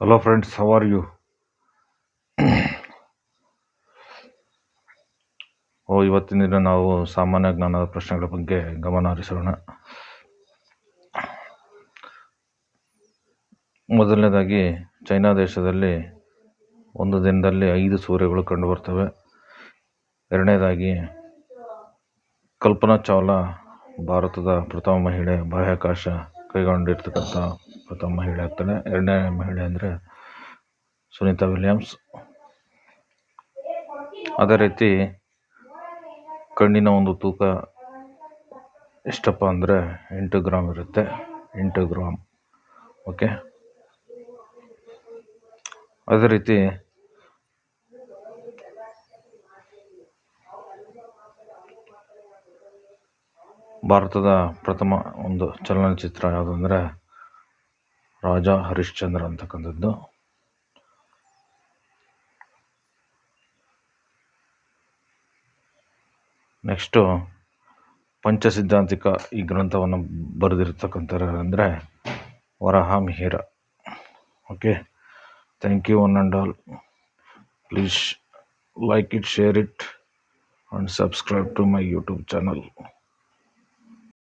Hello friends, how are you? ಇವತ್ತಿನ ದಿನ ನಾವು ಸಾಮಾನ್ಯ ಜ್ಞಾನದ ಪ್ರಶ್ನೆಗಳ ಬಗ್ಗೆ ಗಮನ ಹರಿಸೋಣ. ಮೊದಲನೇದಾಗಿ, ಚೈನಾ ದೇಶದಲ್ಲಿ ಒಂದು ದಿನದಲ್ಲಿ 5 ಸೂರ್ಯಗಳು ಕಂಡುಬರ್ತವೆ. ಎರಡನೇದಾಗಿ, ಕಲ್ಪನಾ ಚಾವ್ಲಾ ಭಾರತದ ಪ್ರಥಮ ಮಹಿಳೆ, ಬಾಹ್ಯಾಕಾಶ ಕೈಗೊಂಡಿರ್ತಕ್ಕಂಥ ಪ್ರಥಮ ಮಹಿಳೆ ಆಗ್ತಾಳೆ. ಎರಡನೇ ಮಹಿಳೆ ಅಂದರೆ ಸುನೀತಾ ವಿಲಿಯಮ್ಸ್. ಅದೇ ರೀತಿ ಕಣ್ಣಿನ ಒಂದು ತೂಕ ಎಷ್ಟಪ್ಪ ಅಂದರೆ 8 ಗ್ರಾಮ್ ಇರುತ್ತೆ. 8 ಗ್ರಾಮ್. ಓಕೆ. ಅದೇ ರೀತಿ ಭಾರತದ ಪ್ರಥಮ ಒಂದು ಚಲನಚಿತ್ರ ಯಾವುದಂದರೆ ರಾಜಾ ಹರಿಶ್ಚಂದ್ರ ಅಂತಕ್ಕಂಥದ್ದು. ನೆಕ್ಸ್ಟು, ಪಂಚಸಿದ್ಧಾಂತಿಕ ಈ ಗ್ರಂಥವನ್ನು ಬರೆದಿರ್ತಕ್ಕಂಥವ್ರು ಅಂದರೆ Varaha Mihira. Okay. Thank you one and all. Please like it, share it and subscribe to my YouTube channel.